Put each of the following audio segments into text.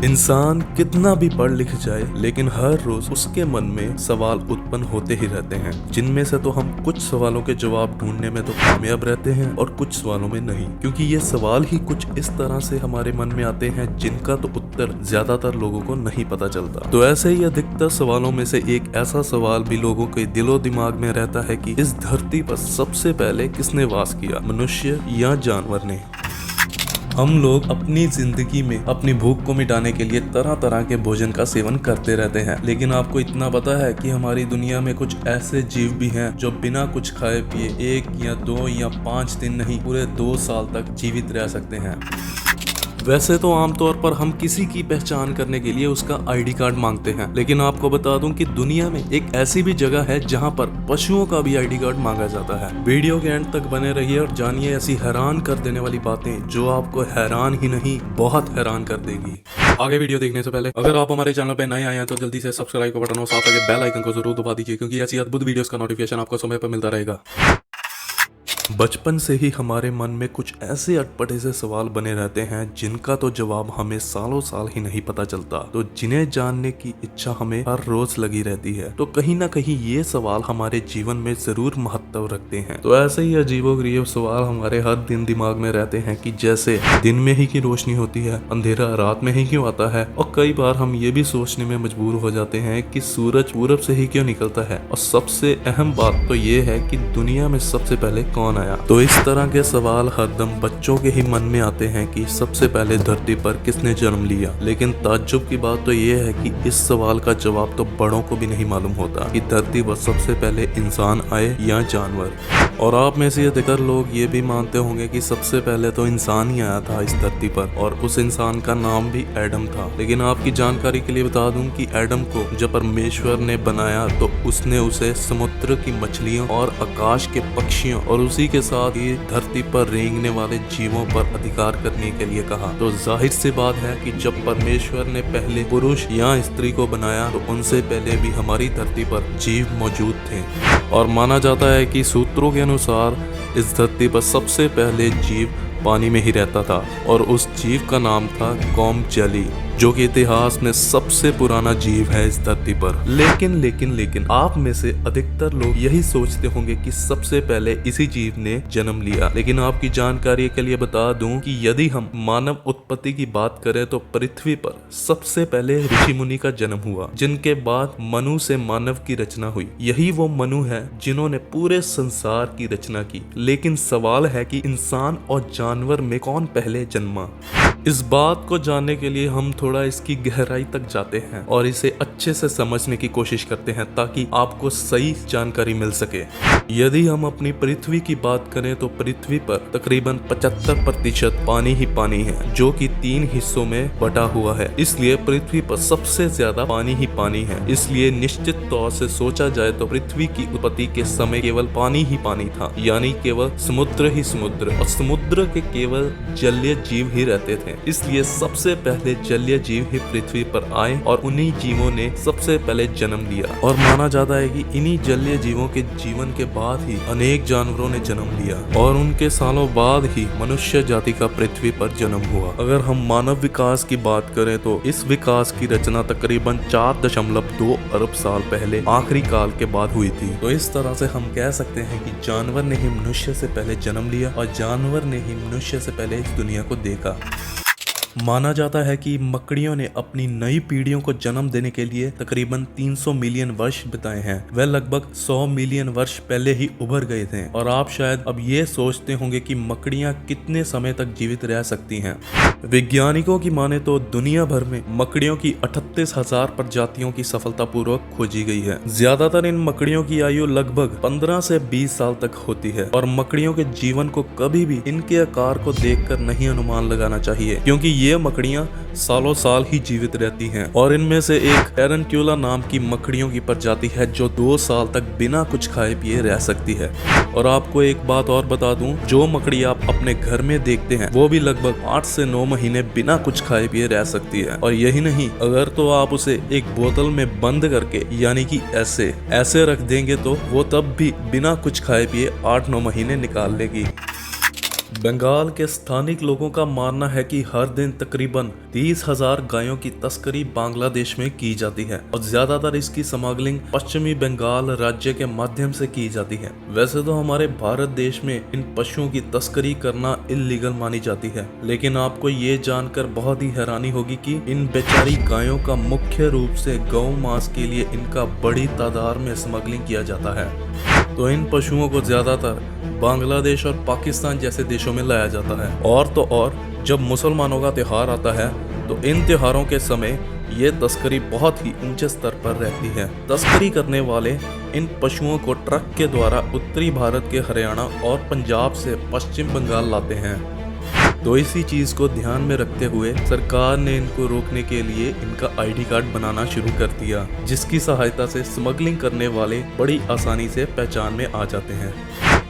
इंसान कितना भी पढ़ लिख जाए लेकिन हर रोज उसके मन में सवाल उत्पन्न होते ही रहते हैं, जिनमें से तो हम कुछ सवालों के जवाब ढूंढने में तो कामयाब रहते हैं और कुछ सवालों में नहीं, क्योंकि ये सवाल ही कुछ इस तरह से हमारे मन में आते हैं जिनका तो उत्तर ज्यादातर लोगों को नहीं पता चलता। तो ऐसे ही अधिकतर सवालों में से एक ऐसा सवाल भी लोगों के दिलो दिमाग में रहता है कि इस धरती पर सबसे पहले किसने वास किया, मनुष्य या जानवर ने। हम लोग अपनी जिंदगी में अपनी भूख को मिटाने के लिए तरह तरह के भोजन का सेवन करते रहते हैं, लेकिन आपको इतना पता है कि हमारी दुनिया में कुछ ऐसे जीव भी हैं जो बिना कुछ खाए पिए 1 या 2 या 5 दिन नहीं, पूरे 2 साल तक जीवित रह सकते हैं। वैसे तो आमतौर पर हम किसी की पहचान करने के लिए उसका आईडी कार्ड मांगते हैं, लेकिन आपको बता दूं कि दुनिया में एक ऐसी भी जगह है जहां पर पशुओं का भी आईडी कार्ड मांगा जाता है। वीडियो के एंड तक बने रहिए और जानिए ऐसी हैरान कर देने वाली बातें जो आपको हैरान ही नहीं, बहुत हैरान कर देगी। आगे वीडियो देखने से पहले अगर आप हमारे चैनल पर नए आए हैं तो जल्दी से सब्सक्राइब का बटन और साथ लगे बेल आइकन को जरूर दबा दीजिए, क्योंकि ऐसी अद्भुत वीडियोस का नोटिफिकेशन आपको समय पर मिलता रहेगा। बचपन से ही हमारे मन में कुछ ऐसे अटपटे से सवाल बने रहते हैं जिनका तो जवाब हमें सालों साल ही नहीं पता चलता, तो जिन्हें जानने की इच्छा हमें हर रोज लगी रहती है। तो कहीं ना कहीं ये सवाल हमारे जीवन में जरूर महत्व रखते हैं। तो ऐसे ही अजीबोगरीब सवाल हमारे हर दिन दिमाग में रहते हैं कि जैसे दिन में ही की रोशनी होती है, अंधेरा रात में ही क्यों आता है, और कई बार हम ये भी सोचने में मजबूर हो जाते हैं कि सूरज पूरब से ही क्यों निकलता है, और सबसे अहम बात तो ये है कि दुनिया में सबसे पहले कौन आया। तो इस तरह के सवाल हरदम बच्चों के ही मन में आते हैं कि सबसे पहले धरती पर किसने जन्म लिया, लेकिन ताज्जुब की बात तो ये है कि इस सवाल का जवाब तो बड़ों को भी नहीं मालूम होता कि धरती पर सबसे पहले इंसान आए या जानवर। और आप में से अधिकतर लोग ये भी मानते होंगे कि सबसे पहले तो इंसान ही आया था इस धरती पर, और उस इंसान का नाम भी एडम था। लेकिन आपकी जानकारी के लिए बता दूं कि एडम को जब परमेश्वर ने बनाया तो उसने उसे समुद्र की मछलियों और आकाश के पक्षियों और उसी के साथ ही धरती पर रेंगने वाले जीवों पर अधिकार करने के लिए कहा। तो जाहिर सी बात है कि जब परमेश्वर ने पहले पुरुष या स्त्री को बनाया तो उनसे पहले भी हमारी धरती पर जीव मौजूद थे, और माना जाता है कि सूत्रों के अनुसार इस धरती पर सबसे पहले जीव पानी में ही रहता था, और उस जीव का नाम था कौम जली, जो कि इतिहास में सबसे पुराना जीव है इस धरती पर। लेकिन आप में से अधिकतर लोग यही सोचते होंगे कि सबसे पहले इसी जीव ने जन्म लिया। लेकिन आपकी जानकारी के लिए बता दूं कि यदि हम मानव उत्पत्ति की बात करें तो पृथ्वी पर सबसे पहले ऋषि मुनि का जन्म हुआ, जिनके बाद मनु से मानव की रचना हुई। यही वो मनु है जिन्होंने पूरे संसार की रचना की। लेकिन सवाल है कि इंसान और जानवर में कौन पहले जन्मा। इस बात को जानने के लिए हम थोड़ा इसकी गहराई तक जाते हैं और इसे अच्छे से समझने की कोशिश करते हैं, ताकि आपको सही जानकारी मिल सके। यदि हम अपनी पृथ्वी की बात करें तो पृथ्वी पर तकरीबन 75% पानी ही पानी है, जो कि 3 हिस्सों में बटा हुआ है। इसलिए पृथ्वी पर सबसे ज्यादा पानी ही पानी है। इसलिए निश्चित तौर से सोचा जाए तो पृथ्वी की उत्पत्ति के समय केवल पानी ही पानी था, यानी केवल समुद्र ही समुद्र, और समुद्र के केवल जलीय जीव ही रहते थे। इसलिए सबसे पहले जलीय जीव ही पृथ्वी पर आए और उन्हीं जीवों ने सबसे पहले जन्म लिया। और माना जाता है कि इन्हीं जलीय जीवों के जीवन के बाद ही अनेक जानवरों ने जन्म लिया, और उनके सालों बाद ही मनुष्य जाति का पृथ्वी पर जन्म हुआ। अगर हम मानव विकास की बात करें तो इस विकास की रचना तकरीबन 4.2 अरब साल पहले आखिरी काल के बाद हुई थी। तो इस तरह से हम कह सकते हैं कि जानवर ने ही मनुष्य से पहले जन्म लिया और जानवर ने ही मनुष्य से पहले इस दुनिया को देखा। माना जाता है कि मकड़ियों ने अपनी नई पीढ़ियों को जन्म देने के लिए तकरीबन 300 मिलियन वर्ष बिताए हैं। वह लगभग 100 मिलियन वर्ष पहले ही उभर गए थे। और आप शायद अब ये सोचते होंगे कि मकड़ियां कितने समय तक जीवित रह सकती हैं। वैज्ञानिकों की माने तो दुनिया भर में मकड़ियों की 38,000 प्रजातियों की सफलतापूर्वक खोजी गई है। ज्यादातर इन मकड़ियों की आयु लगभग 15 से 20 साल तक होती है, और मकड़ियों के जीवन को कभी भी इनके आकार को देखकर नहीं अनुमान लगाना चाहिए, क्योंकि ये मकड़ियां सालों साल ही जीवित रहती हैं। और इनमें से एक टेरंट्यूला नाम की मकड़ियों की प्रजाति है जो 2 साल तक बिना कुछ खाए पिए रह सकती है। और आपको एक बात और बता दूं, जो मकड़ी आप अपने घर में देखते हैं वो भी लगभग 8 से 9 महीने बिना कुछ खाए पिए रह सकती है। और यही नहीं, अगर तो आप उसे एक बोतल में बंद करके यानी कि ऐसे रख देंगे तो वो तब भी बिना कुछ खाए पिए 8-9 महीने निकाल लेगी। बंगाल के स्थानिक लोगों का मानना है कि हर दिन तकरीबन 30,000 गायों की तस्करी बांग्लादेश में की जाती है और ज्यादातर इसकी स्मगलिंग पश्चिमी बंगाल राज्य के माध्यम से की जाती है। वैसे तो हमारे भारत देश में इन पशुओं की तस्करी करना इल्लीगल मानी जाती है, लेकिन आपको ये जानकर बहुत ही हैरानी होगी कि इन बेचारी गायों का मुख्य रूप से गौ मांस के लिए इनका बड़ी तादाद में स्मगलिंग किया जाता है। तो इन पशुओं को ज्यादातर बांग्लादेश और पाकिस्तान जैसे देशों में लाया जाता है। और तो और जब मुसलमानों का त्योहार आता है तो इन त्योहारों के समय ये तस्करी बहुत ही ऊंचे स्तर पर रहती है। तस्करी करने वाले इन पशुओं को ट्रक के द्वारा उत्तरी भारत के हरियाणा और पंजाब से पश्चिम बंगाल लाते हैं। तो इसी चीज को ध्यान में रखते हुए सरकार ने इनको रोकने के लिए इनका आईडी कार्ड बनाना शुरू कर दिया, जिसकी सहायता से स्मगलिंग करने वाले बड़ी आसानी से पहचान में आ जाते हैं।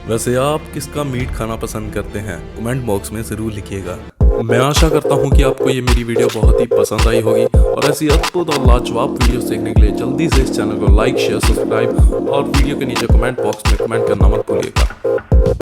वैसे आप किसका मीट खाना पसंद करते हैं? कमेंट बॉक्स में जरूर लिखिएगा। मैं आशा करता हूं कि आपको ये मेरी वीडियो बहुत ही पसंद आई होगी और ऐसी अद्भुत और लाजवाब वीडियोस देखने के लिए जल्दी से इस चैनल को लाइक, शेयर, सब्सक्राइब और वीडियो के नीचे कमेंट बॉक्स में कमेंट करना मत भूलिएगा।